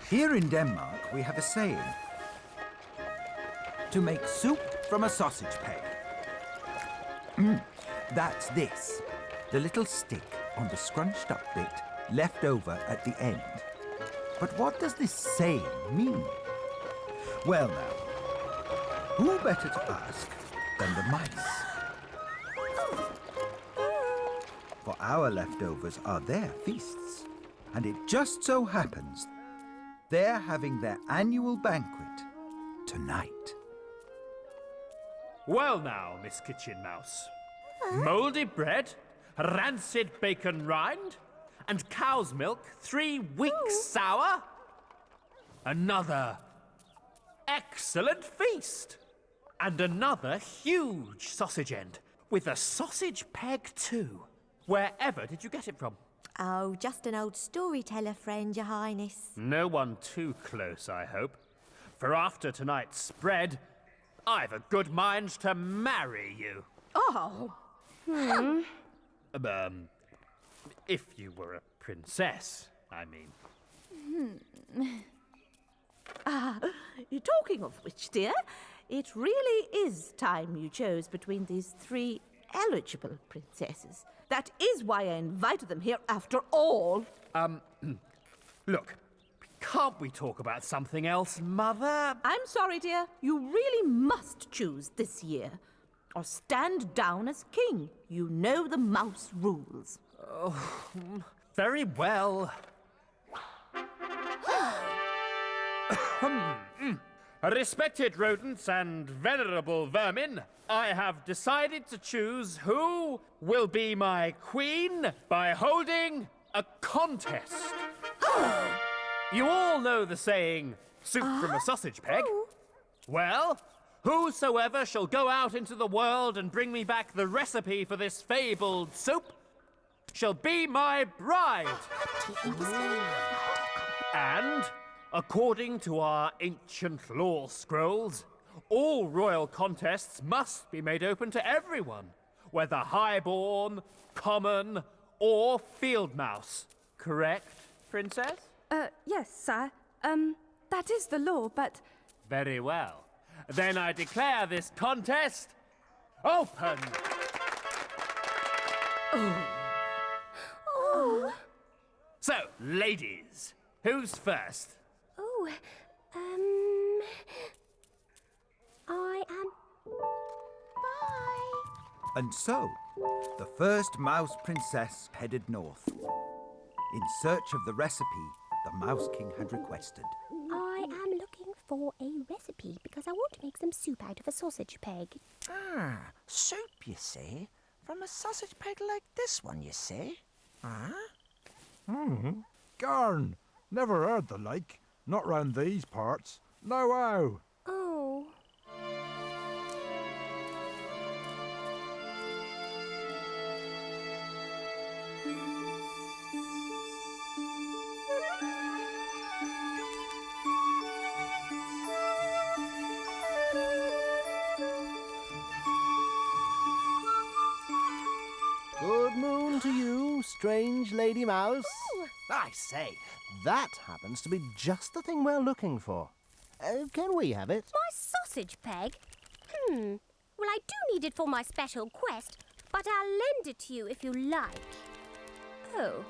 Here in Denmark, we have a saying. To make soup from a sausage peg. That's this. The little stick on the scrunched up bit left over at the end. But what does this saying mean? Well now, who better to ask than the mice? For our leftovers are their feasts, and it just so happens they're having their annual banquet tonight. Well now, Miss Kitchen Mouse. Mouldy bread, rancid bacon rind, and cow's milk 3 weeks sour? Another excellent feast! And another huge sausage end, with a sausage peg too. Wherever did you get it from? Oh, just an old storyteller friend, Your Highness. No one too close, I hope. For after tonight's spread, I've a good mind to marry you. Oh! If you were a princess, I mean. Talking of which, dear, it really is time you chose between these 3 eligible princesses. That is why I invited them here after all. Look, can't we talk about something else, Mother? I'm sorry, dear. You really must choose this year. Or stand down as king. You know the mouse rules. Oh, very well. Respected rodents and venerable vermin, I have decided to choose who will be my queen by holding a contest. You all know the saying, soup from a sausage peg. Well, whosoever shall go out into the world and bring me back the recipe for this fabled soup shall be my bride. And, according to our ancient law scrolls, all royal contests must be made open to everyone, whether highborn, common, or field mouse. Correct, Princess? Yes, sir. That is the law, but... Very well. Then I declare this contest open. Oh! So, ladies, who's first? Oh, I am... Bye! And so, the first mouse princess headed north, in search of the recipe the Mouse King had requested. I am looking for a recipe because I want to make some soup out of a sausage peg. Ah, soup, you see? From a sausage peg like this one, you see? Garn! Never heard the like. Not round these parts. No how. Oh. Good moon to you, strange lady mouse. I say, that happens to be just the thing we're looking for. Can we have it? My sausage peg? Well, I do need it for my special quest, but I'll lend it to you if you like. Oh.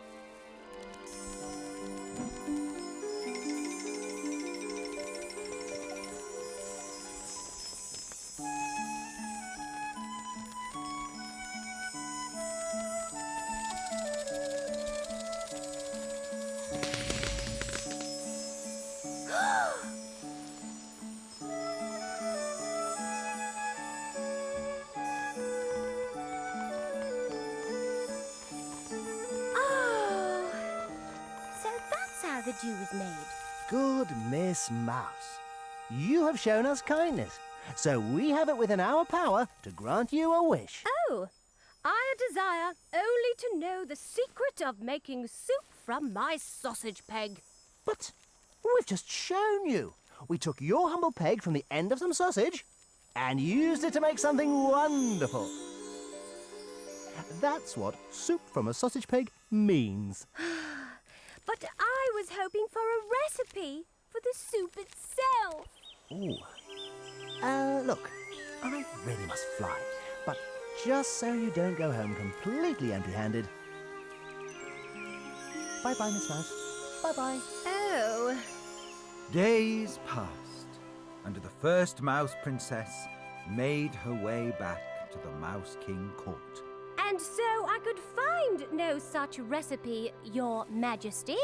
The dew is made. Good Miss Mouse. You have shown us kindness, so we have it within our power to grant you a wish. Oh, I desire only to know the secret of making soup from my sausage peg. But we've just shown you. We took your humble peg from the end of some sausage and used it to make something wonderful. That's what soup from a sausage peg means. But I I was hoping for a recipe for the soup itself. Ooh. Look, I really must fly, but just so you don't go home completely empty-handed. Bye-bye, Miss Mouse. Bye-bye. Oh. Days passed, and the first Mouse Princess made her way back to the Mouse King court. And so I could find no such recipe, Your Majesty.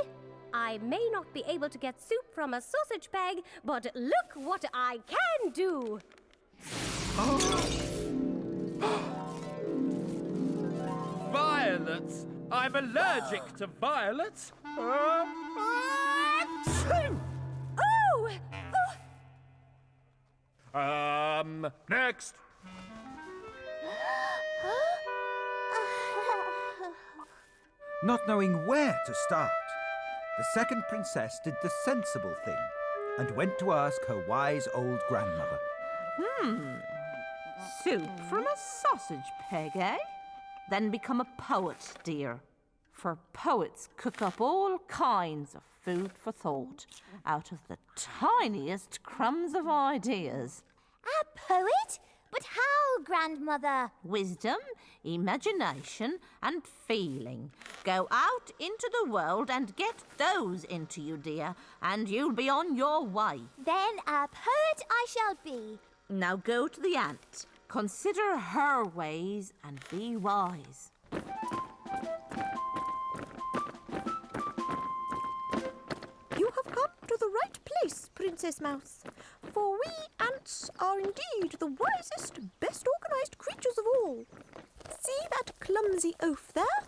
I may not be able to get soup from a sausage peg, but look what I can do! Violets! I'm allergic to violets! Oh! Next! Not knowing where to start, the second princess did the sensible thing and went to ask her wise old grandmother. Soup from a sausage peg, eh? Then become a poet, dear. For poets cook up all kinds of food for thought out of the tiniest crumbs of ideas. A poet? But how, Grandmother? Wisdom, imagination, and feeling. Go out into the world and get those into you, dear, and you'll be on your way. Then a poet I shall be. Now go to the ant. Consider her ways and be wise. You have come to the right place, Princess Mouse. For we ants are indeed the wisest, best organised creatures of all. See that clumsy oaf there?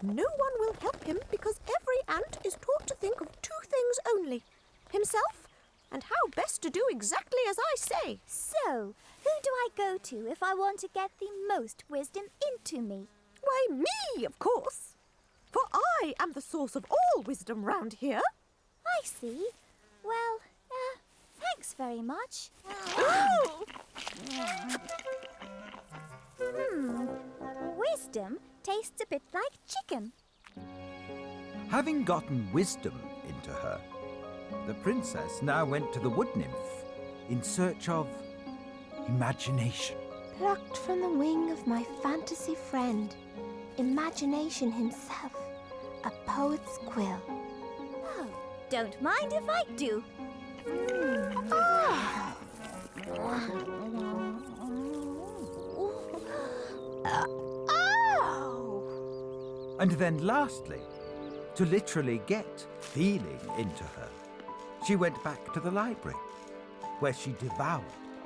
No one will help him because every ant is taught to think of two things only: himself and how best to do exactly as I say. So, who do I go to if I want to get the most wisdom into me? Why, me, of course. For I am the source of all wisdom round here. I see. Well, thanks very much. Wisdom tastes a bit like chicken. Having gotten wisdom into her, the princess now went to the wood nymph in search of imagination. Plucked from the wing of my fantasy friend, imagination himself, a poet's quill. Oh, don't mind if I do. And then lastly, to literally get feeling into her, she went back to the library, where she devoured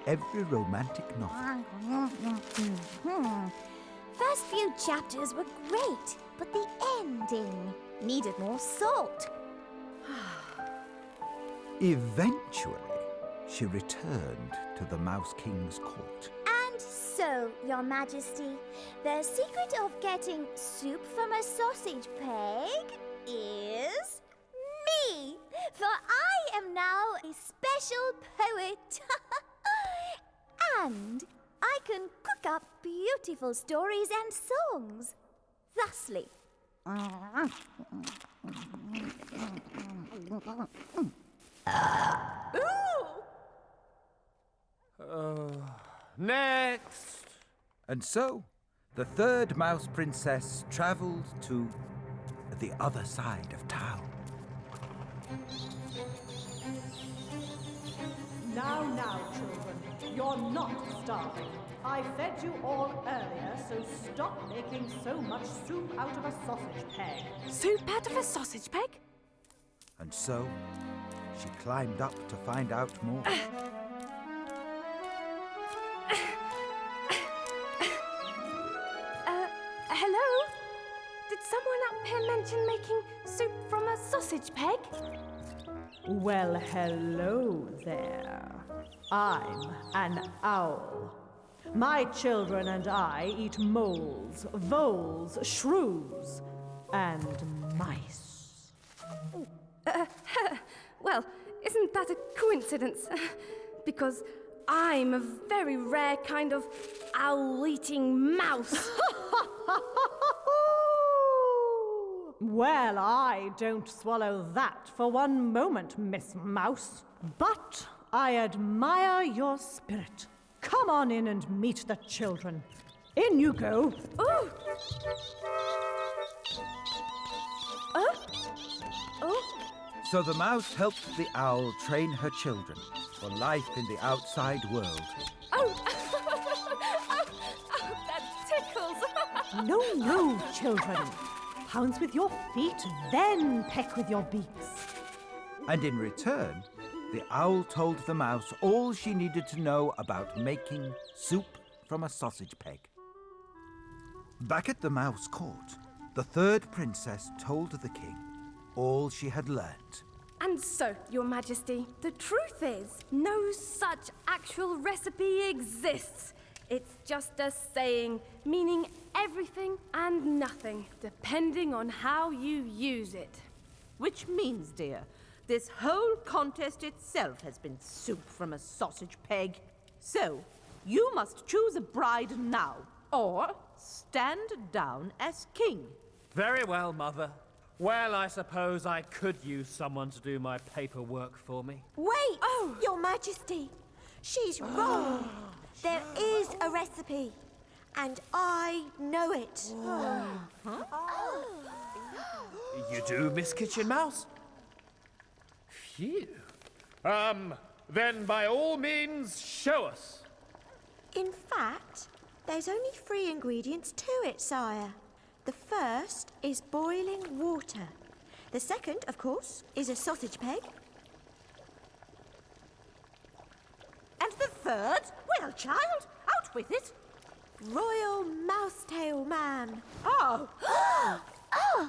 every romantic novel. First few chapters were great, but the ending needed more salt. Eventually, she returned to the Mouse King's court. And so, Your Majesty, the secret of getting soup from a sausage peg is me! For I am now a special poet. And I can cook up beautiful stories and songs. Thusly. Next! And so, the third Mouse Princess travelled to the other side of town. Now, children, you're not starving. I fed you all earlier, so stop making so much soup out of a sausage peg. Soup out of a sausage peg? And so, she climbed up to find out more. Hello? Did someone up here mention making soup from a sausage peg? Well, hello there. I'm an owl. My children and I eat moles, voles, shrews, and mice. Well, isn't that a coincidence? Because I'm a very rare kind of owl-eating mouse. Well, I don't swallow that for one moment, Miss Mouse. But I admire your spirit. Come on in and meet the children. In you go. Oh! So the mouse helped the owl train her children for life in the outside world. Oh! That tickles! No, children. Pounce with your feet, then peck with your beaks. And in return, the owl told the mouse all she needed to know about making soup from a sausage peg. Back at the mouse court, the third princess told the king all she had learnt. And so, Your Majesty, the truth is, no such actual recipe exists. It's just a saying, meaning everything and nothing, depending on how you use it. Which means, dear, this whole contest itself has been soup from a sausage peg. So, you must choose a bride now, or stand down as king. Very well, Mother. Well, I suppose I could use someone to do my paperwork for me. Wait, Your Majesty. She's wrong. There is a recipe, and I know it. You do, Miss Kitchen Mouse? Phew. Then by all means, show us. In fact, there's only 3 ingredients to it, sire. The first is boiling water. The second, of course, is a sausage peg. And the third? Well, child, out with it. Royal mousetail man. Oh!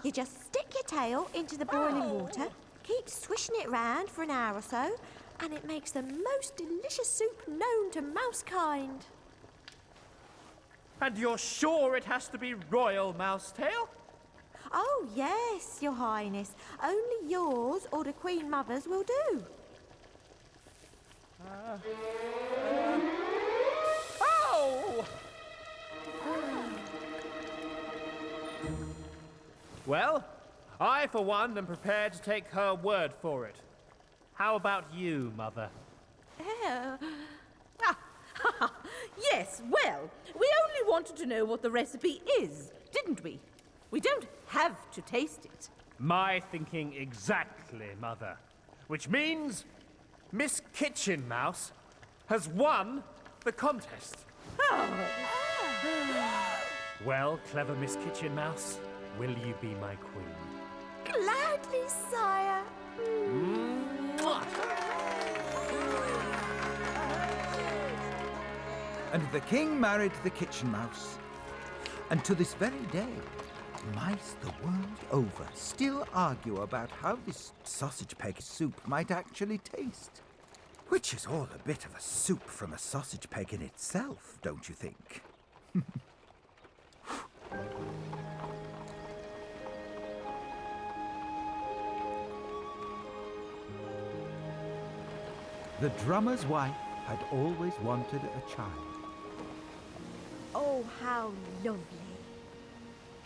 You just stick your tail into the boiling water, keep swishing it round for an hour or so, and it makes the most delicious soup known to mousekind. And you're sure it has to be royal mousetail? Oh, yes, Your Highness. Only yours or the Queen Mother's will do. Oh! Well, I, for one, am prepared to take her word for it. How about you, Mother? Yes, well, we only wanted to know what the recipe is, didn't we? We don't have to taste it. My thinking exactly, Mother. Which means Miss Kitchen Mouse has won the contest. Well, clever Miss Kitchen Mouse, will you be my queen? Gladly, sire. Mwah! And the king married the kitchen mouse. And to this very day, mice the world over still argue about how this sausage peg soup might actually taste. Which is all a bit of a soup from a sausage peg in itself, don't you think? The drummer's wife had always wanted a child. Oh, how lovely.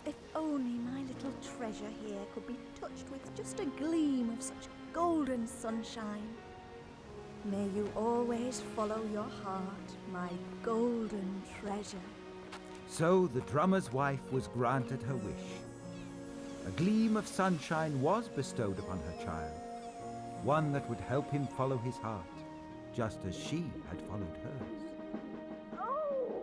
If only my little treasure here could be touched with just a gleam of such golden sunshine. May you always follow your heart, my golden treasure. So the drummer's wife was granted her wish. A gleam of sunshine was bestowed upon her child, one that would help him follow his heart, just as she had followed hers. Oh,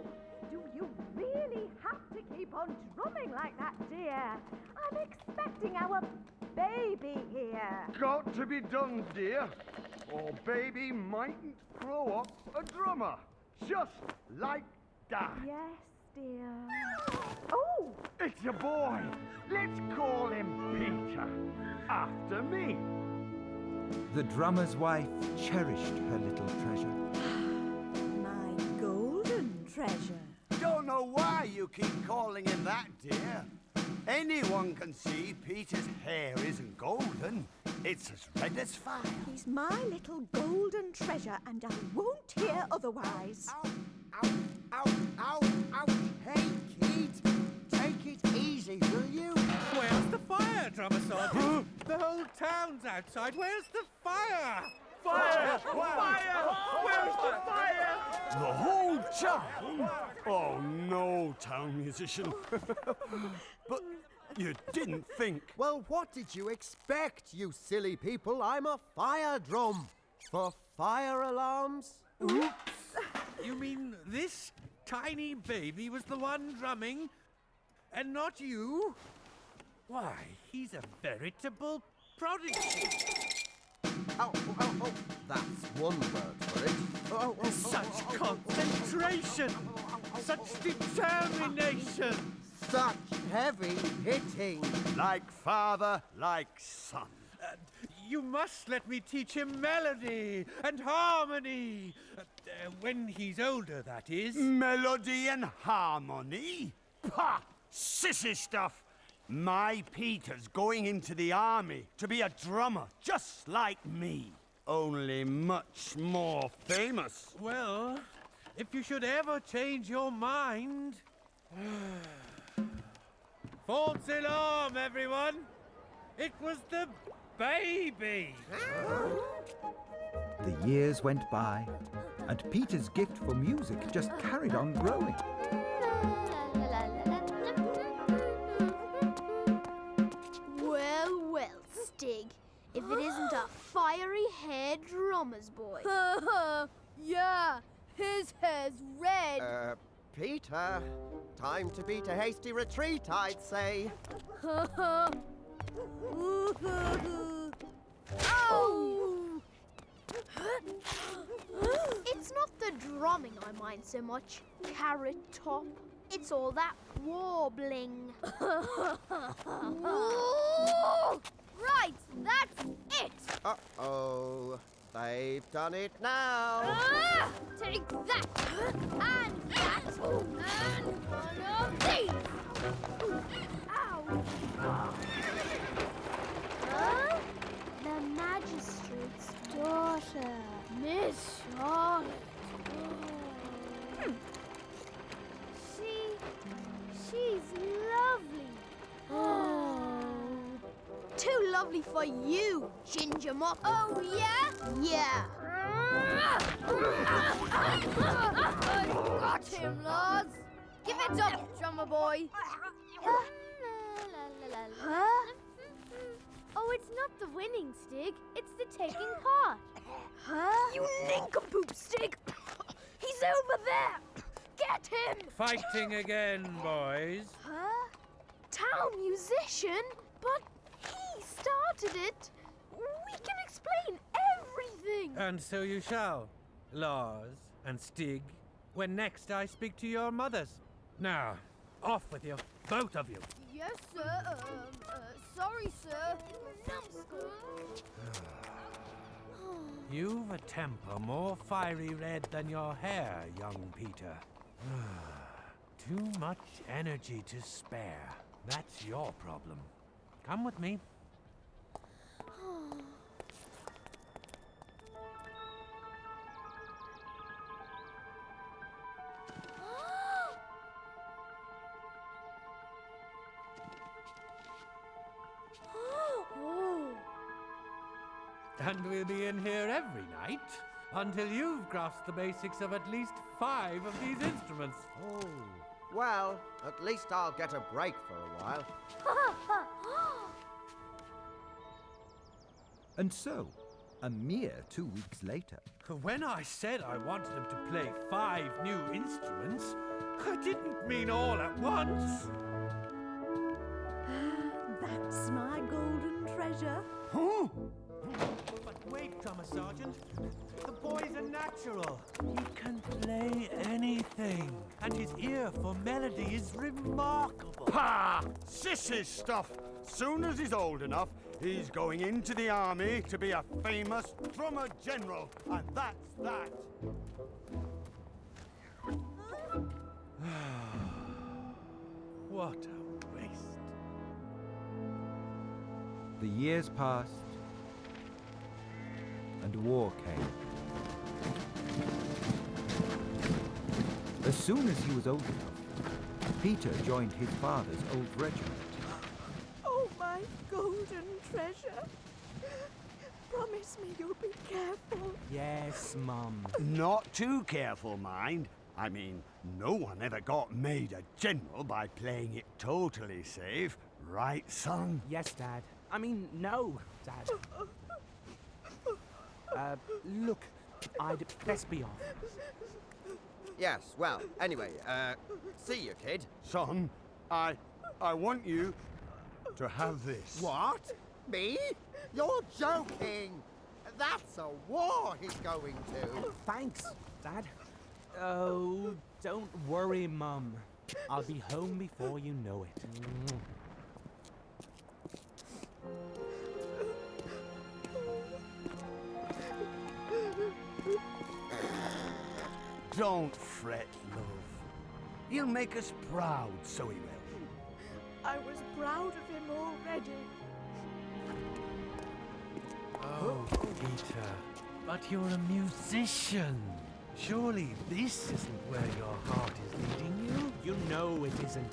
do you really have to keep on drumming like that, dear? I'm expecting our baby here. Got to be done, dear, or baby mightn't grow up a drummer. Just like that. Yes, dear. Oh! It's a boy. Let's call him Peter, after me. The drummer's wife cherished her little treasure. My golden treasure. Don't know why you keep calling him that, dear. Anyone can see Peter's hair isn't golden. It's as red as fire. He's my little golden treasure, and I won't hear otherwise. Ow, ow, ow, ow, ow. Hey, kid, take it easy, will you? Where's the fire, town's outside. Where's the fire? Fire! Fire! Where's the fire? The whole town? Oh, no, town musician. But you didn't think. Well, what did you expect, you silly people? I'm a fire drum. For fire alarms? Oops. You mean this tiny baby was the one drumming, and not you? Why, he's a veritable prodigy. Oh, that's one word for it. Such concentration! Such determination! Such heavy hitting. Like father, like son. You must let me teach him melody and harmony. When he's older, that is. Melody and harmony? Pah! Sissy stuff! My Peter's going into the army to be a drummer, just like me. Only much more famous. Well, if you should ever change your mind... False alarm, everyone! It was the baby! The years went by, and Peter's gift for music just carried on growing. Well, Stig, if it isn't a fiery-haired drummer's boy. Yeah, his hair's red. Peter, time to beat a hasty retreat, I'd say. Oh! It's not the drumming I mind so much, Carrot Top. It's all that warbling. Right, that's it. Uh-oh. They've done it now. Take that, and that, and one of these. Ow. Huh? The magistrate's daughter. Miss Charlotte. She's lovely. Oh. Too lovely for you, Ginger Mop. Oh, yeah? Yeah. Got him, Lars. Give it up, drummer boy. Huh? Oh, it's not the winning, Stig. It's the taking part. Huh? You nincompoop, Stig. He's over there. Get him. Fighting again, boys. Huh? Town musician? But he started it. We can explain everything. And so you shall, Lars and Stig, when next I speak to your mothers. Now, off with you, both of you. Yes, sir. Sorry, sir. You've a temper more fiery red than your hair, young Peter. Too much energy to spare. That's your problem. Come with me. And we'll be in here every night until you've grasped the basics of at least 5 of these instruments. Oh, well, at least I'll get a break for a while. And so, a mere 2 weeks later... When I said I wanted him to play 5 new instruments, I didn't mean all at once. That's my golden treasure. Huh? But wait, Drummer Sergeant. The boy's a natural. He can play anything. And his ear for melody is remarkable. Ha! Sissy stuff! Soon as he's old enough, he's going into the army to be a famous drummer general. And that's that. What a waste. The years passed, and war came. As soon as he was old enough, Peter joined his father's old regiment. Oh, my golden treasure. Promise me you'll be careful. Yes, Mum. Not too careful, mind. I mean, no one ever got made a general by playing it totally safe. Right, son? Yes, Dad. I mean, no, Dad. Look, I'd best be off. Yes, well, anyway, see you, kid. Son, I want you to have this. What? Me? You're joking! That's a war he's going to. Thanks, Dad. Oh, don't worry, Mum. I'll be home before you know it. Don't fret, love. He'll make us proud, so he will. I was proud of him already. Oh, Peter, but you're a musician. Surely this isn't where your heart is leading you? You know it isn't.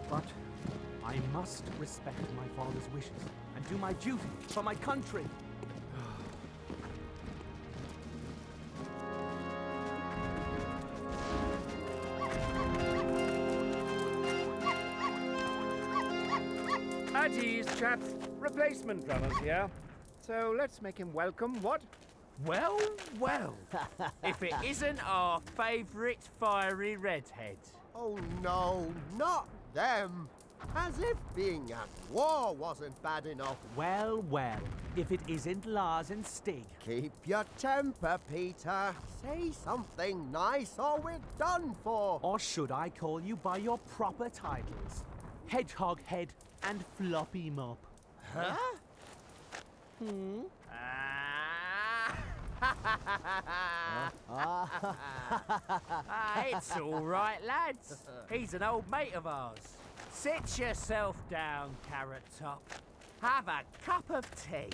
But I must respect my father's wishes and do my duty for my country. At ease, chaps. Replacement drummer's here. So let's make him welcome, what? Well, well. If it isn't our favourite fiery redhead. Oh no, not them. As if being at war wasn't bad enough. Well, well. If it isn't Lars and Stig. Keep your temper, Peter. Say something nice or we're done for. Or should I call you by your proper titles? Hedgehog Head and Floppy Mop. Huh? It's all right, lads. He's an old mate of ours. Sit yourself down, Carrot Top. Have a cup of tea.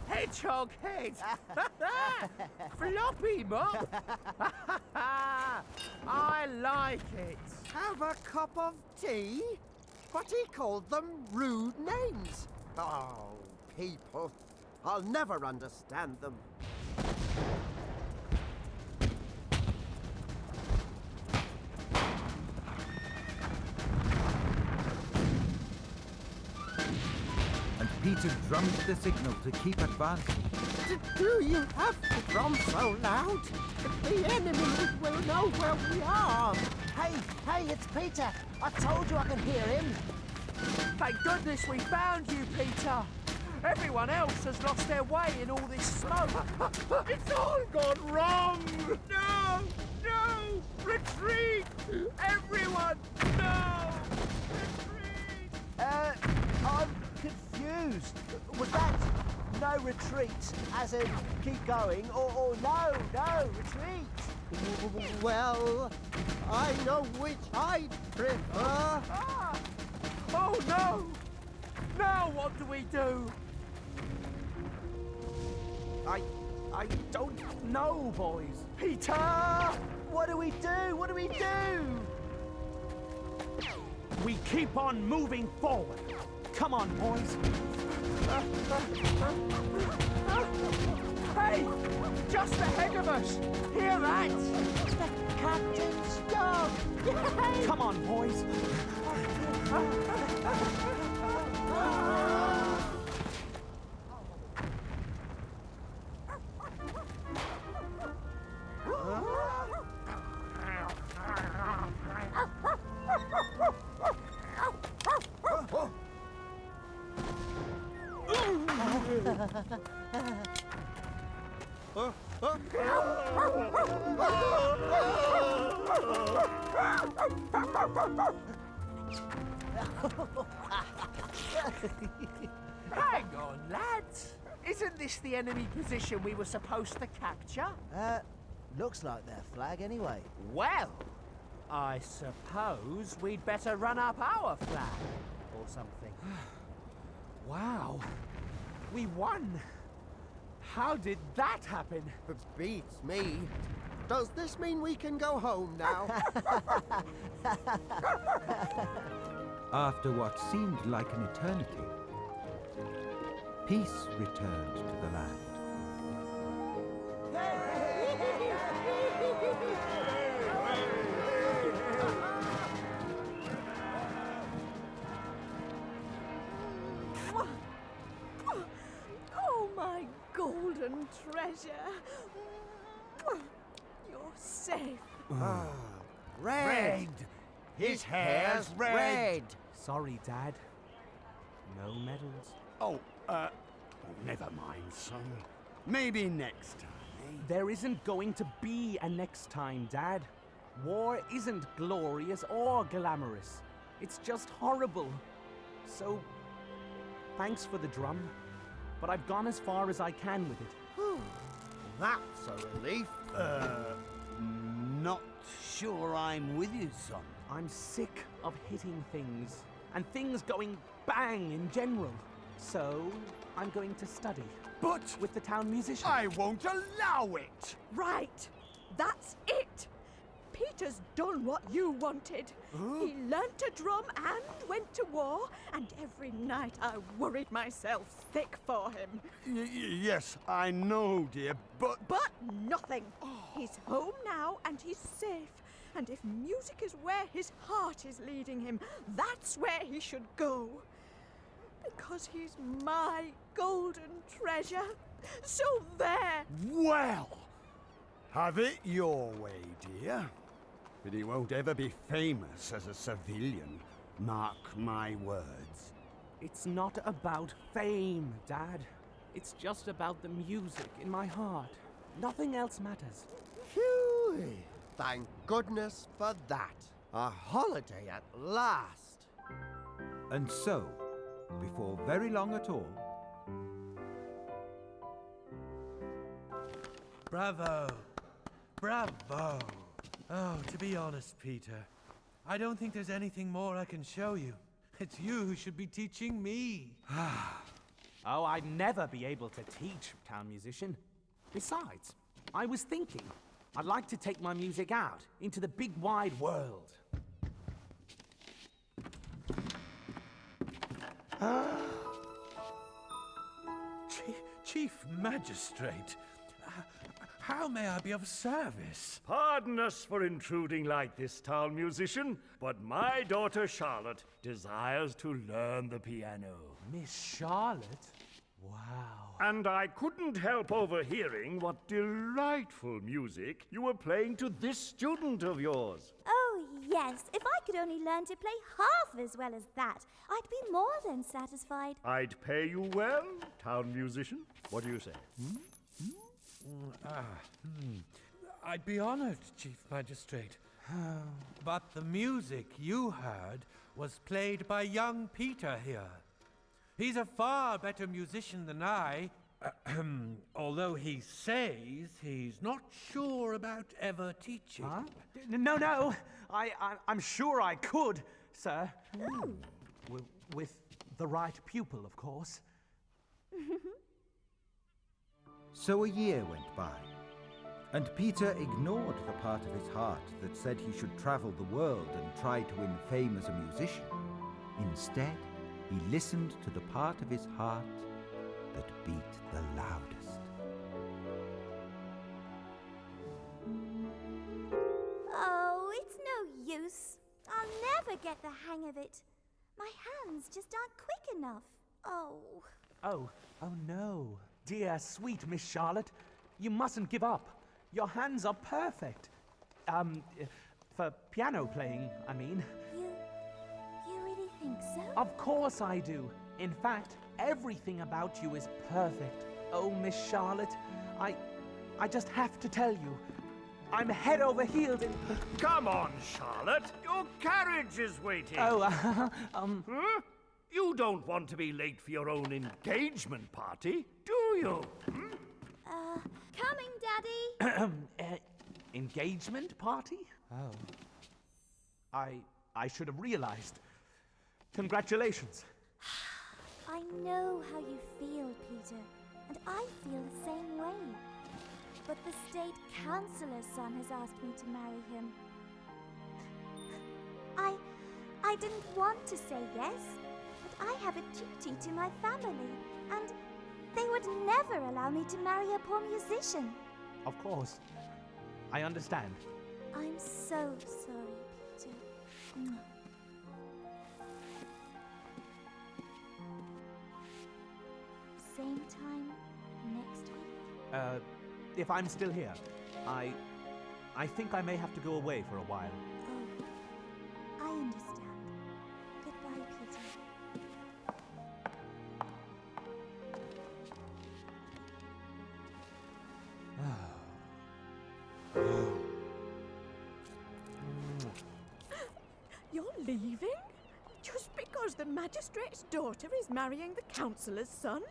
Hedgehog Head. Floppy Mop. I like it. Have a cup of tea? But he called them rude names. Oh, people. I'll never understand them. And Peter drummed the signal to keep advancing. Do you have to drum so loud? The enemy will know where we are. Hey, it's Peter. I told you I can hear him. Thank goodness we found you, Peter. Everyone else has lost their way in all this smoke. It's all gone wrong. No, no, retreat. Everyone, no, retreat. I'm confused. Was that no retreat, as in keep going, or no, retreat? Well, I know which I'd prefer. Oh no! Now what do we do? I don't know, boys. Peter! What do we do? What do we do? We keep on moving forward. Come on, boys. Hey! Just ahead of us! Hear that? The captain's dog! Yay! Come on, boys. Hang on, lads. Isn't this the enemy position we were supposed to capture? Looks like their flag anyway. Well, I suppose we'd better run up our flag or something. Wow. We won. How did that happen? Beats me. Does this mean we can go home now? After what seemed like an eternity, peace returned to the land. Oh, my golden treasure. You're safe. Red! His hair's red! Sorry, Dad. No medals. Oh, never mind, son. Maybe next time, eh? There isn't going to be a next time, Dad. War isn't glorious or glamorous. It's just horrible. So, thanks for the drum, but I've gone as far as I can with it. That's a relief. Not sure I'm with you, son. I'm sick of hitting things, and things going bang in general. So, I'm going to study. But with the town musician. I won't allow it! Right. That's it. Peter's done what you wanted. He learnt to drum and went to war, and every night I worried myself sick for him. Yes, I know, dear, but... But nothing. He's home now, and he's safe. And if music is where his heart is leading him, that's where he should go. Because he's my golden treasure. So there. Well, have it your way, dear. But he won't ever be famous as a civilian. Mark my words. It's not about fame, Dad. It's just about the music in my heart. Nothing else matters. Phew! Thank goodness for that. A holiday at last. And so, before very long at all, Bravo! Bravo! Oh, to be honest, Peter, I don't think there's anything more I can show you. It's you who should be teaching me. Oh, I'd never be able to teach, town musician. Besides, I was thinking, I'd like to take my music out into the big wide world. Chief Magistrate, how may I be of service? Pardon us for intruding like this, town musician, but my daughter Charlotte desires to learn the piano. Miss Charlotte? Wow. And I couldn't help overhearing what delightful music you were playing to this student of yours. Oh, yes. If I could only learn to play half as well as that, I'd be more than satisfied. I'd pay you well, town musician. What do you say? I'd be honored, Chief Magistrate. But the music you heard was played by young Peter here. He's a far better musician than I, although he says he's not sure about ever teaching. Huh? No. I'm sure I could, sir. With the right pupil, of course. So a year went by, and Peter ignored the part of his heart that said he should travel the world and try to win fame as a musician. Instead, he listened to the part of his heart that beat the loudest. Oh, it's no use. I'll never get the hang of it. My hands just aren't quick enough. Oh. Oh no. Dear, sweet Miss Charlotte, you mustn't give up. Your hands are perfect. For piano playing, I mean. You really think so? Of course I do. In fact, everything about you is perfect. Oh, Miss Charlotte, I just have to tell you, I'm head over heels in... Come on, Charlotte. Your carriage is waiting. Oh, You don't want to be late for your own engagement party, do you? Coming, Daddy. Engagement party? Oh. I should have realized. Congratulations. I know how you feel, Peter, and I feel the same way. But the state councillor's son has asked me to marry him. I didn't want to say yes, but I have a duty to my family, and They would never allow me to marry a poor musician. Of course. I understand. I'm so sorry, Peter. Mwah. Same time next week. If I'm still here, I think I may have to go away for a while. Oh, I understand. Goodbye, Peter. You're leaving? Just because the magistrate's daughter is marrying the councillor's son?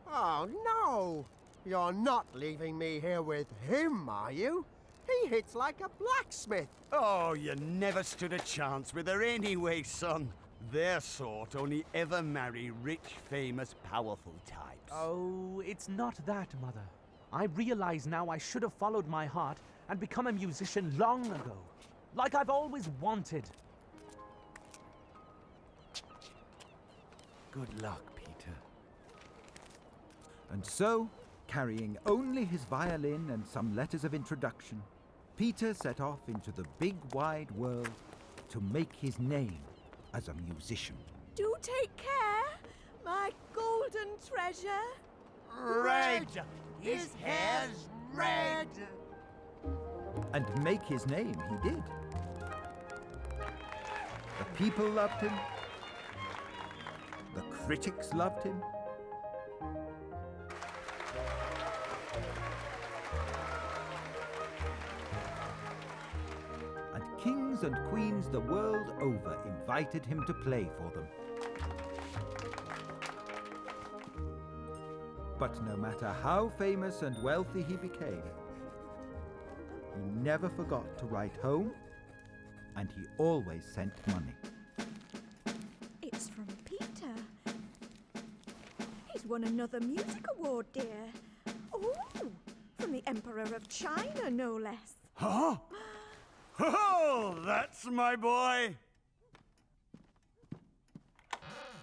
Oh, no! You're not leaving me here with him, are you? He hits like a blacksmith. Oh, you never stood a chance with her anyway, son. Their sort only ever marry rich, famous, powerful types. Oh, it's not that, Mother. I realize now I should have followed my heart and become a musician long ago. Like I've always wanted. Good luck, Peter. And so, carrying only his violin and some letters of introduction, Peter set off into the big wide world to make his name as a musician. Do take care, my golden treasure. Red! His hair's red! And make his name he did. The people loved him. The critics loved him. And kings and queens the world over invited him to play for them. But no matter how famous and wealthy he became, he never forgot to write home, and he always sent money. It's from Peter. He's won another music award, dear. Oh, from the Emperor of China, no less. Huh? Oh, that's my boy!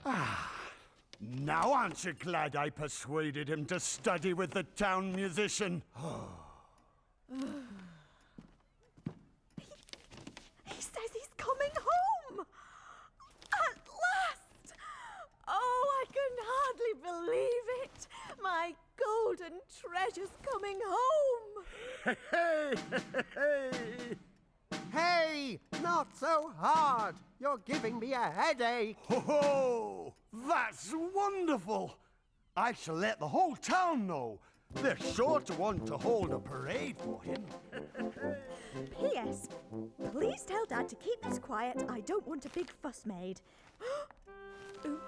Ah, now aren't you glad I persuaded him to study with the town musician? He says he's coming home! At last! Oh, I can hardly believe it! My golden treasure's coming home! Hey, hey, hey! Hey, not so hard! You're giving me a headache! Ho ho! That's wonderful! I shall let the whole town know. They're sure to want to hold a parade for him. P.S. Please tell Dad to keep this quiet. I don't want a big fuss made. Oops.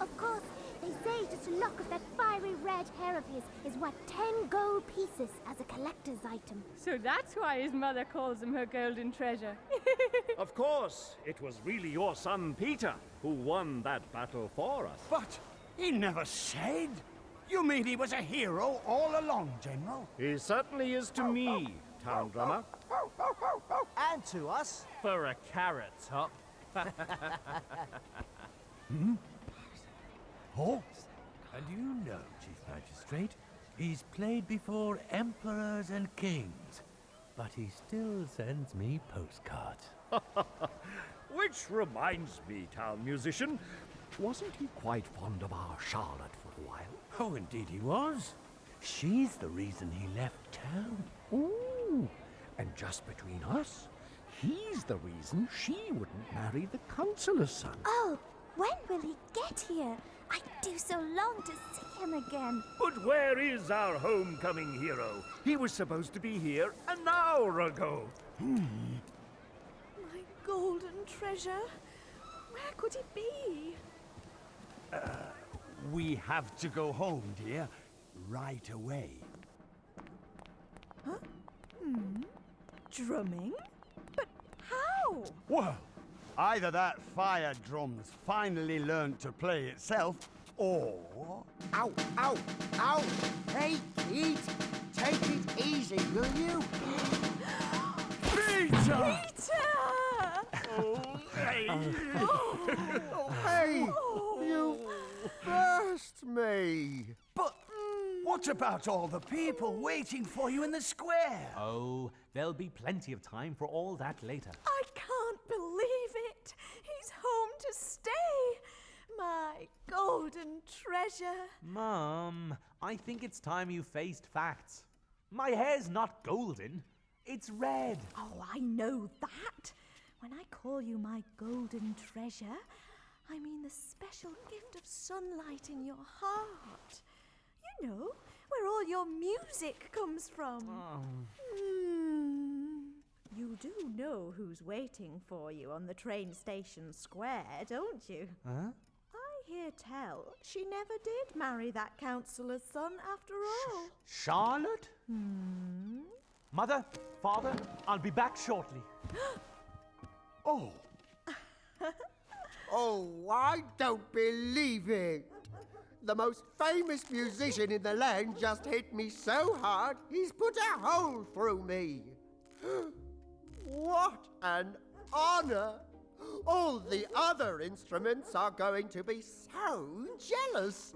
Of course, they say just a lock of that fiery red hair of his is worth 10 gold pieces as a collector's item. So that's why his mother calls him her golden treasure. Of course, it was really your son Peter who won that battle for us. But he never said. You mean he was a hero all along, General? He certainly is to me, town drummer. And to us. For a carrot top. Hmm? Oh? And you know, Chief Magistrate, he's played before emperors and kings, but he still sends me postcards. Which reminds me, town musician, wasn't he quite fond of our Charlotte for a while? Oh, indeed he was. She's the reason he left town. Ooh, and just between us, he's the reason she wouldn't marry the councillor's son. Oh, when will he get here? I do so long to see him again. But where is our homecoming hero? He was supposed to be here an hour ago. My golden treasure. Where could it be? We have to go home, dear, right away. Huh? Drumming? But how? Well, either that fire drum's finally learned to play itself, or... Ow, ow, ow! Hey, Pete! Take it easy, will you? Peter! Peter! Oh, What about all the people waiting for you in the square? Oh, there'll be plenty of time for all that later. I can't believe it. He's home to stay. My golden treasure. Mum, I think it's time you faced facts. My hair's not golden. It's red. Oh, I know that. When I call you my golden treasure, I mean the special gift of sunlight in your heart. You know, where all your music comes from. You do know who's waiting for you on the train station square, don't you? Huh? I hear tell she never did marry that councillor's son after all. Charlotte? Mother, Father, I'll be back shortly. Oh. Oh, I don't believe it. The most famous musician in the land just hit me so hard, he's put a hole through me. What an honor! All the other instruments are going to be so jealous.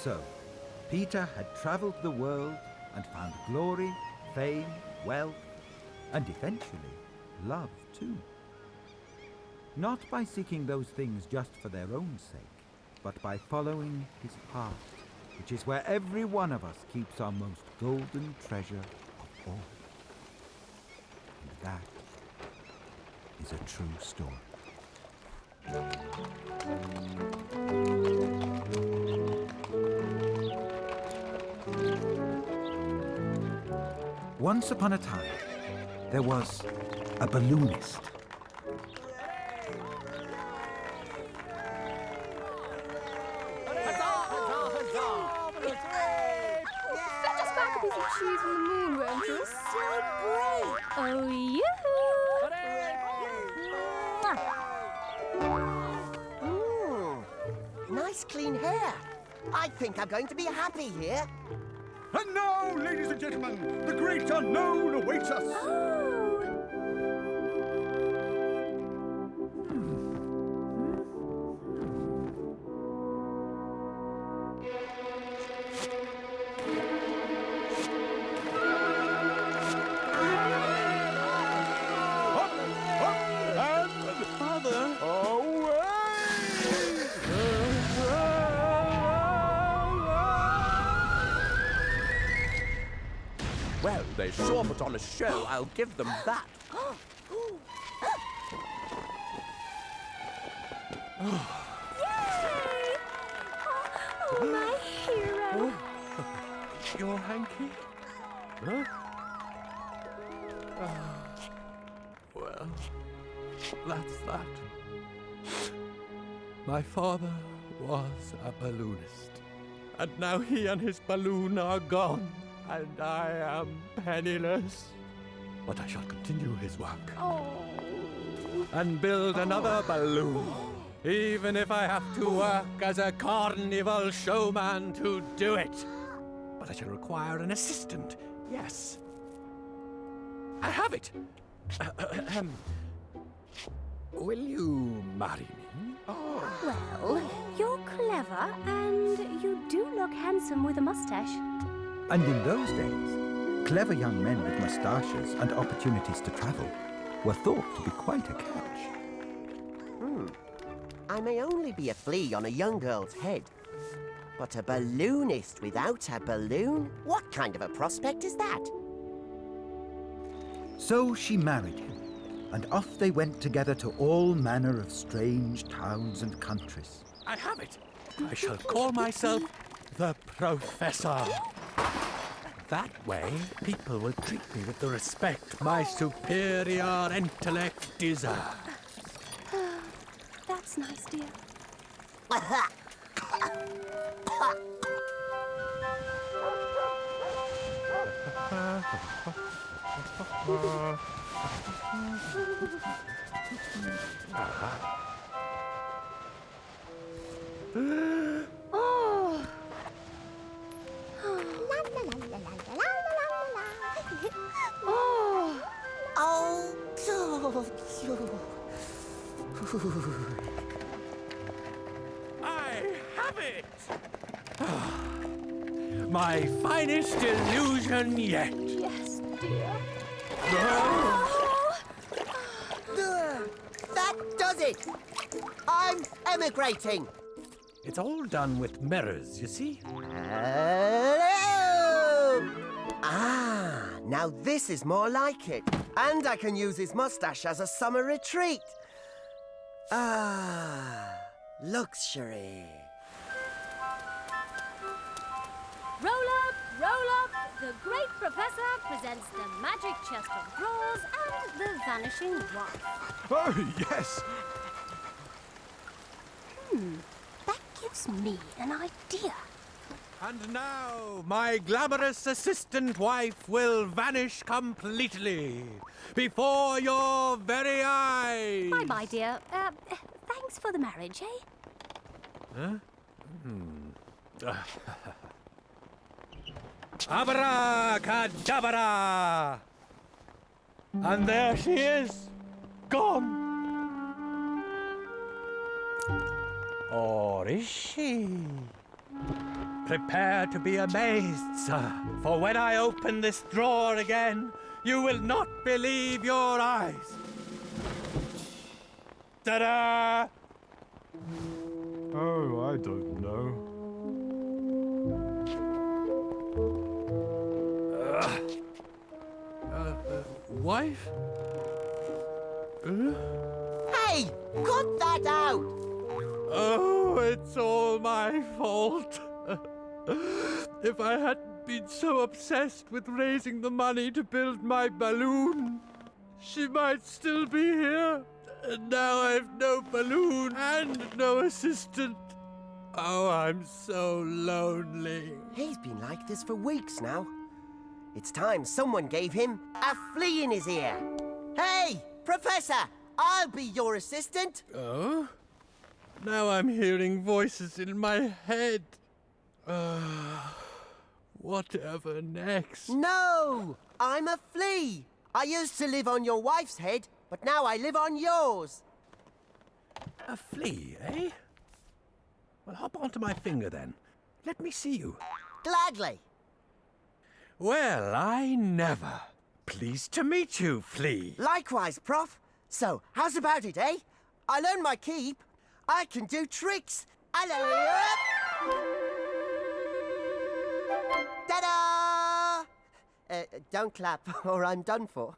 So, Peter had travelled the world and found glory, fame, wealth, and eventually love too. Not by seeking those things just for their own sake, but by following his heart, which is where every one of us keeps our most golden treasure of all. And that is a true story. Once upon a time, there was a balloonist. Fetch us back a piece of cheese from the moon, won't you? So brave. Oh, yoo-hoo! Nice clean hair. I think I'm going to be happy here. And now, ladies and gentlemen, the great unknown awaits us. Well, they sure put on a show, I'll give them that. Oh, my hero! Your hanky? Huh? Well, that's that. My father was a balloonist, and now he and his balloon are gone, and I am penniless. But I shall continue his work. And build another balloon, even if I have to work as a carnival showman to do it. But I shall require an assistant, yes. I have it! Will you marry me? Well, you're clever, and you do look handsome with a mustache. And in those days, clever young men with moustaches and opportunities to travel were thought to be quite a catch. I may only be a flea on a young girl's head, but a balloonist without a balloon? What kind of a prospect is that? So she married him, and off they went together to all manner of strange towns and countries. I have it! I shall call myself the Professor. That way, people will treat me with the respect my superior intellect deserves. That's nice, dear. Oh. I have it! My finest illusion yet. Yes, dear. That does it! I'm emigrating! It's all done with mirrors, you see? Ah, now this is more like it. And I can use his mustache as a summer retreat. Ah, luxury. Roll up, roll up. The great professor presents the magic chest of drawers and the vanishing wife. Oh, yes! That gives me an idea. And now, my glamorous assistant wife will vanish completely before your very eyes. Bye-bye, dear. Thanks for the marriage, eh? Huh? Abracadabra! And there she is, gone. Or is she? Prepare to be amazed, sir, for when I open this drawer again, you will not believe your eyes. Ta-da! Oh, I don't know. Wife? Hey, cut that out! Oh, it's all my fault. If I hadn't been so obsessed with raising the money to build my balloon, she might still be here. And now I've no balloon and no assistant. Oh, I'm so lonely. He's been like this for weeks now. It's time someone gave him a flea in his ear. Hey, Professor, I'll be your assistant. Oh? Now I'm hearing voices in my head. Whatever next? No, I'm a flea. I used to live on your wife's head, but now I live on yours. A flea, eh? Well, hop onto my finger then. Let me see you. Gladly. Well, I never. Pleased to meet you, flea. Likewise, Prof. So, how's about it, eh? I'll earn my keep. I can do tricks. Hello. Ta-da! Don't clap, or I'm done for.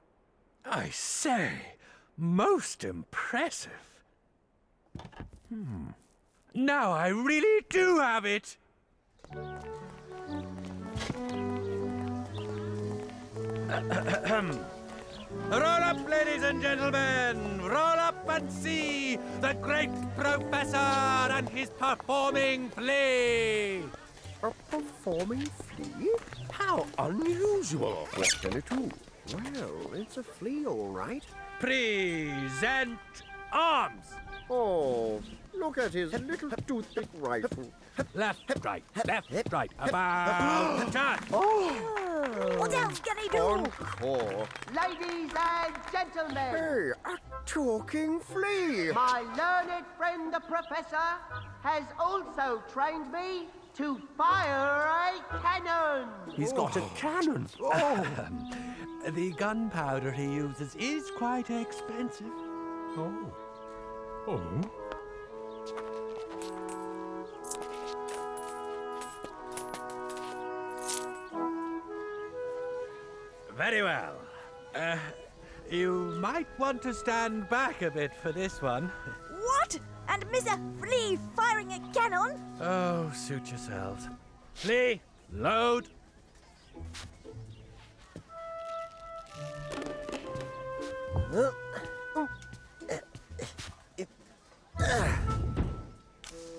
I say, most impressive. Now I really do have it. Roll up, ladies and gentlemen. Roll up and see the great professor and his performing flea. A performing flea? How unusual. What can it do? Well, it's a flea, all right. Present arms. Oh, look at his little toothpick rifle. Left, right, about turn. What else can he do? Encore. Ladies and gentlemen. Hey, a talking flea. My learned friend the Professor has also trained me to fire a cannon. He's got a cannon. The gunpowder he uses is quite expensive. Very well. You might want to stand back a bit for this one. What? And Mr. Flea firing a cannon? Oh, suit yourselves. Flea, load.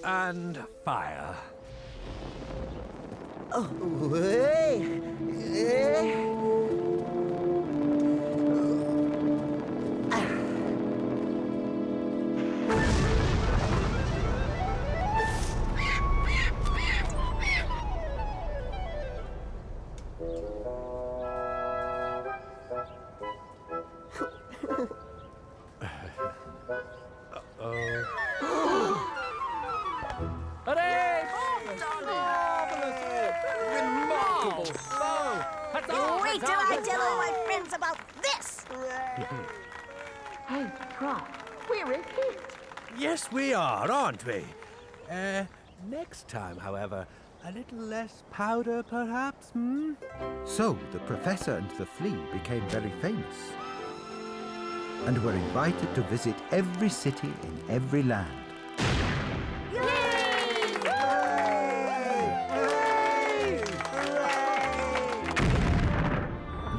And fire. Wait till I tell all my friends about this! Hey, Prof, we're a hit. Yes, we are, aren't we? Next time, however, a little less powder, perhaps, hmm? So the Professor and the Flea became very famous and were invited to visit every city in every land.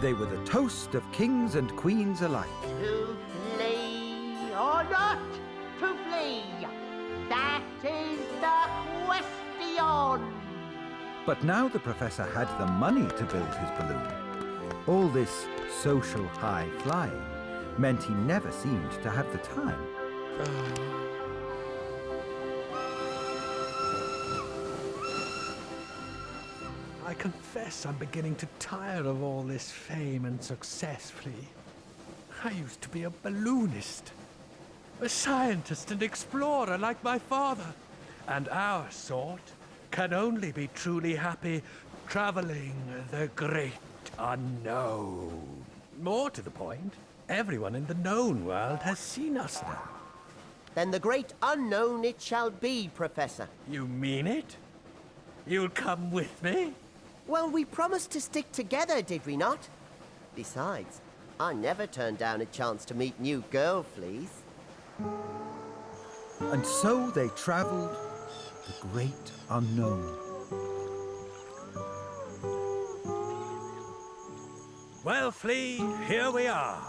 They were the toast of kings and queens alike. To flee or not to flee? That is the question. But now the Professor had the money to build his balloon. All this social high flying meant he never seemed to have the time. I confess I'm beginning to tire of all this fame and success, Flea. I used to be a balloonist, a scientist and explorer like my father. And our sort can only be truly happy traveling the great unknown. More to the point, everyone in the known world has seen us now. Then the great unknown it shall be, Professor. You mean it? You'll come with me? Well, we promised to stick together, did we not? Besides, I never turned down a chance to meet new girl fleas. And so they travelled the great unknown. Well, Flea, here we are.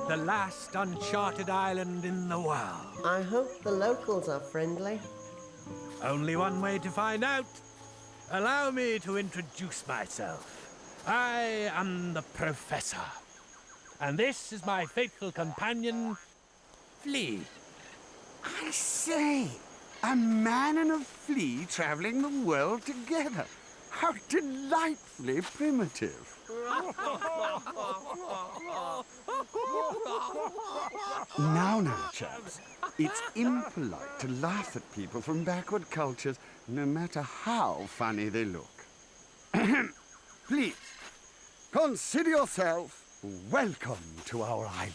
The last uncharted island in the world. I hope the locals are friendly. Only one way to find out. Allow me to introduce myself. I am the Professor. And this is my faithful companion, Flea. I say, a man and a flea traveling the world together. How delightfully primitive. Now, chaps, it's impolite to laugh at people from backward cultures, no matter how funny they look. Please, consider yourself welcome to our island.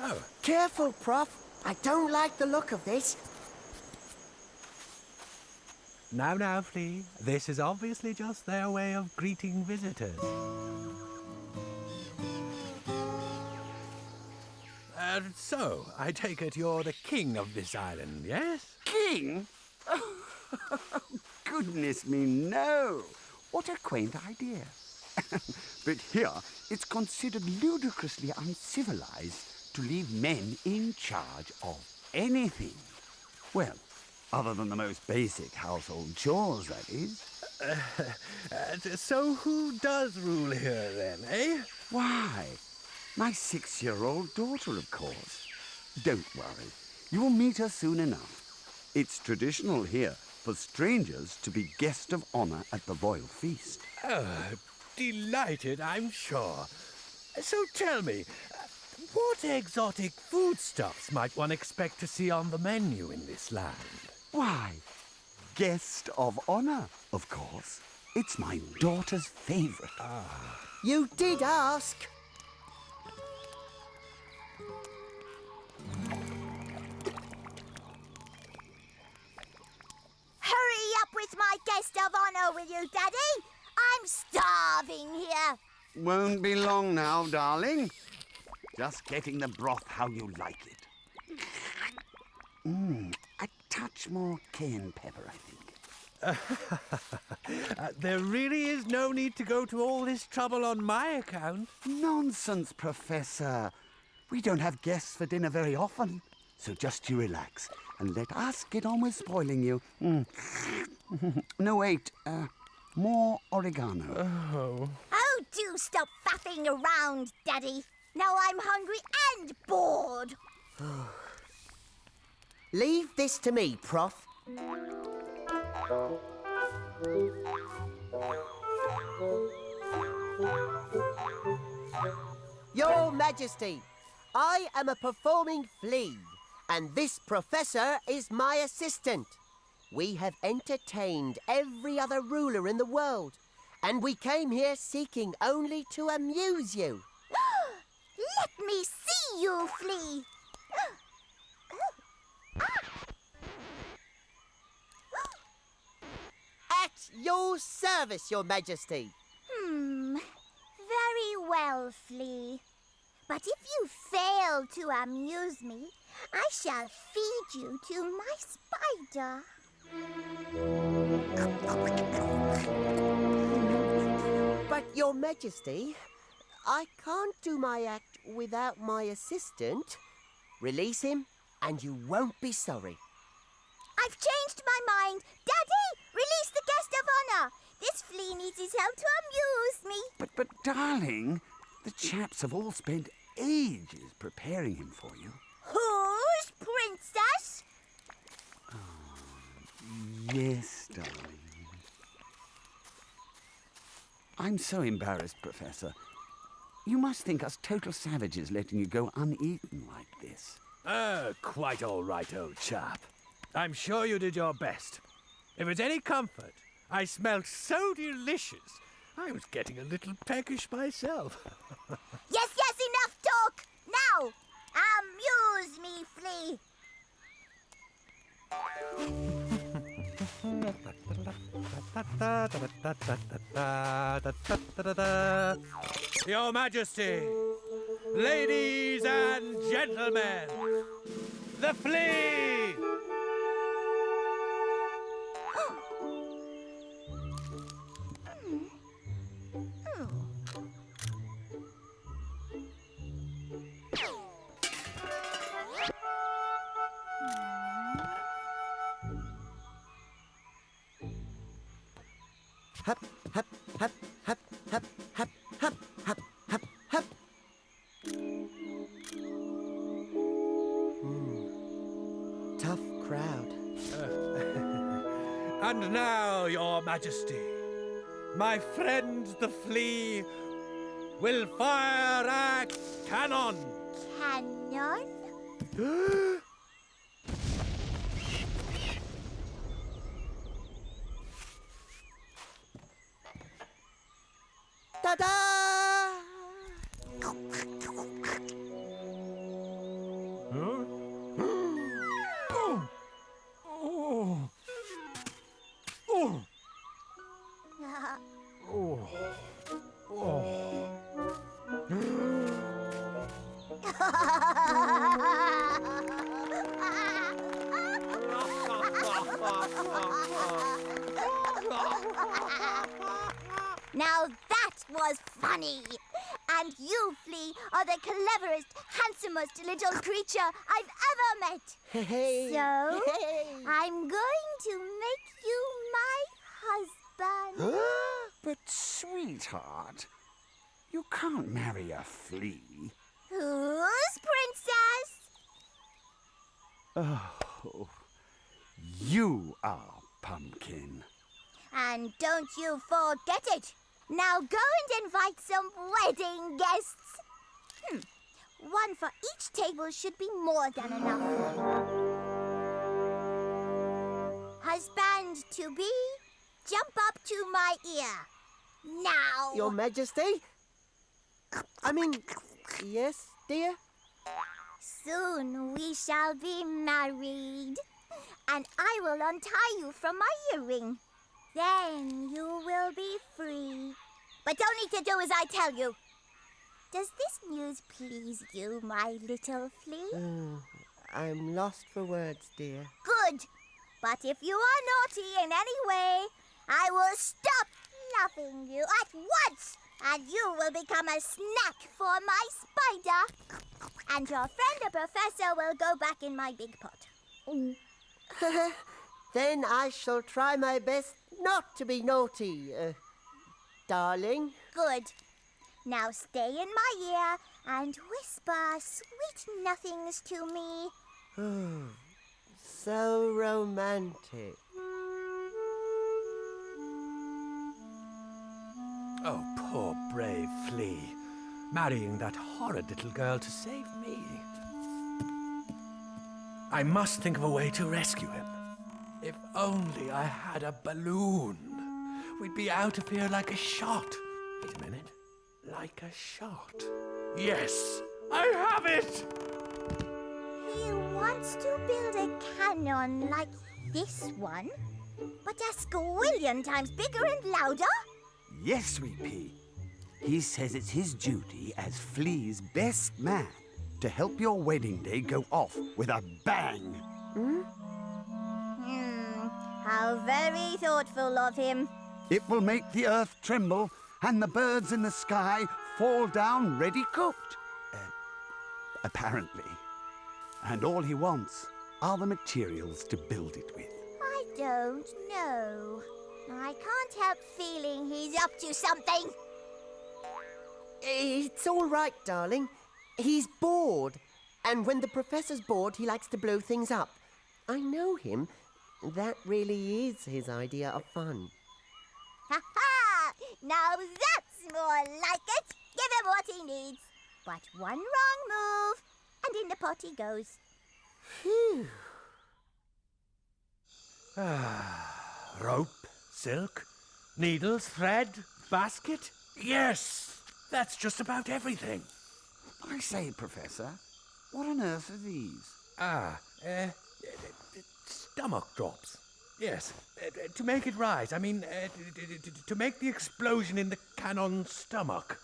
Oh. Careful, Prof. I don't like the look of this. Now, Flea, this is obviously just their way of greeting visitors. So, I take it you're the king of this island, yes? King? Oh, goodness me, no. What a quaint idea. But here, it's considered ludicrously uncivilized to leave men in charge of anything. Well, other than the most basic household chores, that is. So who does rule here, then, eh? Why, my 6-year-old daughter, of course. Don't worry. You will meet her soon enough. It's traditional here for strangers to be guest of honor at the royal feast. Oh, delighted, I'm sure. So tell me, what exotic foodstuffs might one expect to see on the menu in this land? Why, guest of honor, of course. It's my daughter's favorite. You did ask. Hurry up with my guest of honor, will you, Daddy? I'm starving here. Won't be long now, darling. Just getting the broth how you like it. A touch more cayenne pepper, I think. There really is no need to go to all this trouble on my account. Nonsense, Professor. We don't have guests for dinner very often. So just you relax and let us get on with spoiling you. No, wait. More oregano. Oh, do stop faffing around, Daddy. Now I'm hungry and bored. Leave this to me, Prof. Your Majesty, I am a performing flea, and this professor is my assistant. We have entertained every other ruler in the world, and we came here seeking only to amuse you. Let me see you, flea. At your service, Your Majesty. Very well, flea. But if you fail to amuse me, I shall feed you to my spider. But, Your Majesty, I can't do my act without my assistant. Release him, and you won't be sorry. I've changed my mind. Daddy, release the guest of honor. This flea needs his help to amuse me. But darling, the chaps have all spent ages preparing him for you. Who's princess? Yes, darling. I'm so embarrassed, Professor. You must think us total savages letting you go uneaten like this. Quite all right, old chap. I'm sure you did your best. If it's any comfort, I smelled so delicious, I was getting a little peckish myself. Yes, enough talk. Now, amuse me, flea. Your Majesty, ladies and gentlemen, the flea! Hup, hup, hup, hup, hup, hup, hup, hup, hup, hup. Tough crowd. And now, Your Majesty, my friend the flea will fire a cannon. Cannon? Ta-da! Now that was funny. And you, flea, are the cleverest, handsomest little creature I've ever met. Hey. So, I'm going to make you my husband. But, sweetheart, you can't marry a flea. Who's princess? Oh, you are Pumpkin. And don't you forget it. Now go and invite some wedding guests. One for each table should be more than enough. Husband-to-be, jump up to my ear. Now. Your Majesty? I mean, yes, dear? Soon we shall be married. And I will untie you from my earring. Then you will be free. But don't need to do as I tell you. Does this news please you, my little flea? I'm lost for words, dear. Good. But if you are naughty in any way, I will stop loving you at once, and you will become a snack for my spider. And your friend the professor will go back in my big pot. Then I shall try my best not to be naughty, darling. Good. Now stay in my ear and whisper sweet nothings to me. So romantic. Oh, poor brave Flea. Marrying that horrid little girl to save me. I must think of a way to rescue him. If only I had a balloon. We'd be out of here like a shot. Wait a minute. Like a shot. Yes, I have it! He wants to build a cannon like this one, but a squillion times bigger and louder? Yes, Sweet Pea. He says it's his duty as Flea's best man to help your wedding day go off with a bang. How very thoughtful of him. It will make the earth tremble and the birds in the sky fall down ready cooked. Apparently. And all he wants are the materials to build it with. I don't know. I can't help feeling he's up to something. It's all right, darling. He's bored. And when the professor's bored, he likes to blow things up. I know him. That really is his idea of fun. Ha-ha! Now that's more like it. Give him what he needs. But one wrong move, and in the pot he goes. Phew. Rope, silk, needles, thread, basket. Yes, that's just about everything. I say, Professor, what on earth are these? Stomach drops. Yes, to make it rise. I mean, to make the explosion in the cannon's stomach.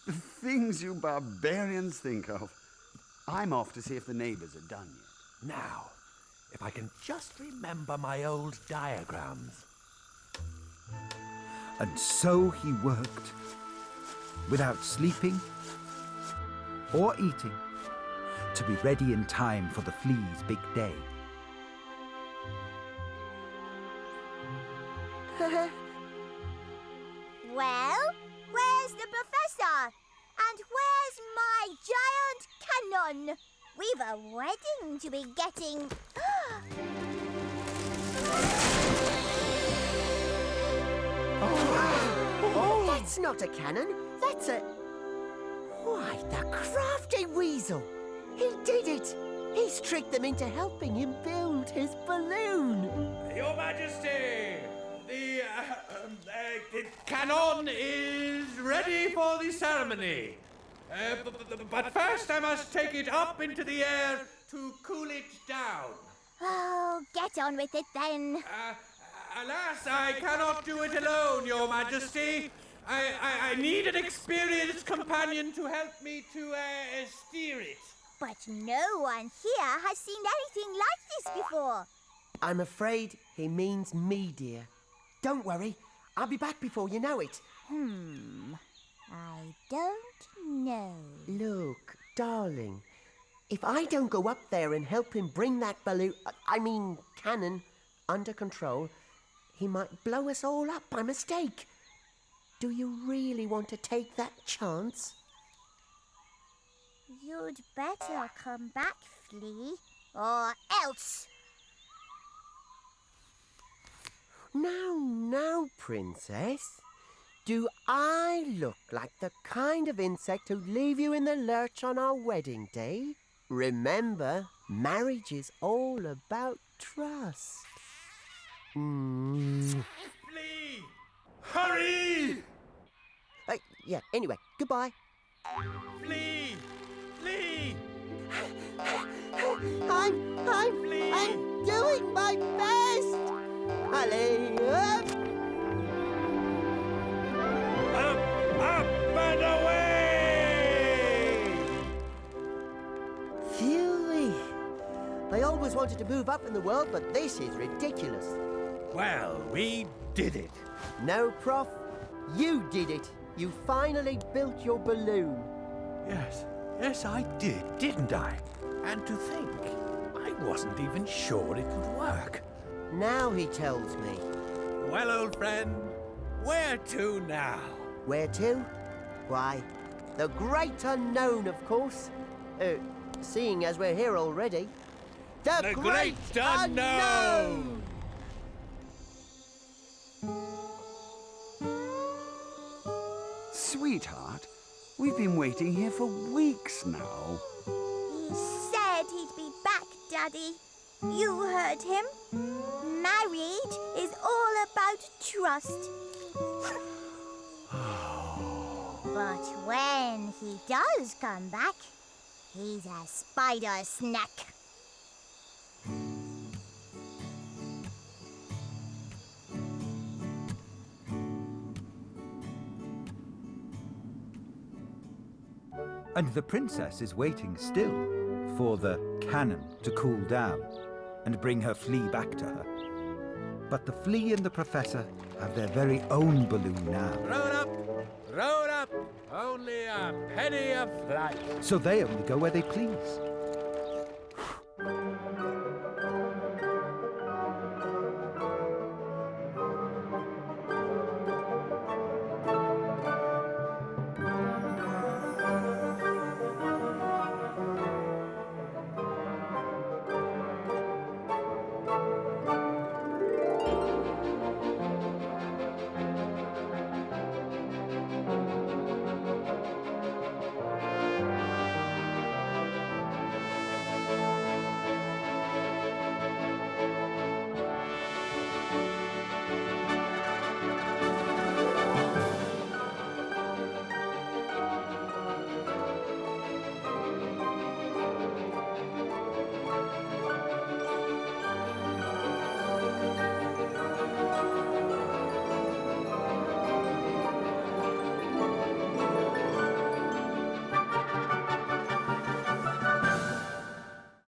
The things you barbarians think of. I'm off to see if the neighbours are done yet. Now, if I can just remember my old diagrams. And so he worked, without sleeping or eating, to be ready in time for the Flea's big day. Well, where's the professor? And where's my giant cannon? We've a wedding to be getting. That's not a cannon. That's a... Why, the crafty weasel. He did it. He's tricked them into helping him build his balloon. Your Majesty, the cannon is ready for the ceremony. But first I must take it up into the air to cool it down. Oh, get on with it then. Alas, I cannot do it alone, Your Majesty. I need an experienced companion to help me to steer it. But no one here has seen anything like this before. I'm afraid he means me, dear. Don't worry. I'll be back before you know it. I don't know. Look, darling, if I don't go up there and help him bring that cannon, under control, he might blow us all up by mistake. Do you really want to take that chance? You'd better come back, Flea, or else. Now, Princess. Do I look like the kind of insect who'd leave you in the lurch on our wedding day? Remember, marriage is all about trust. Flea! Hurry! Yeah, anyway, goodbye. Flea! Flea! I'm doing my best! Allez, up! Up and away! Phew! I always wanted to move up in the world, but this is ridiculous. Well, we did it. No, Prof. You did it. You finally built your balloon. Yes, I did, didn't I? And to think, I wasn't even sure it would work. Now he tells me. Well, old friend, where to now? Where to? Why, the great unknown, of course. Seeing as we're here already. The great unknown! Sweetheart, we've been waiting here for weeks now. He said he'd be back, Daddy. You heard him. Married is all about trust. But when he does come back, he's a spider snack. And the princess is waiting still for the cannon to cool down and bring her flea back to her. But the flea and the professor have their very own balloon now. Road up, only a penny a flight. So they only go where they please.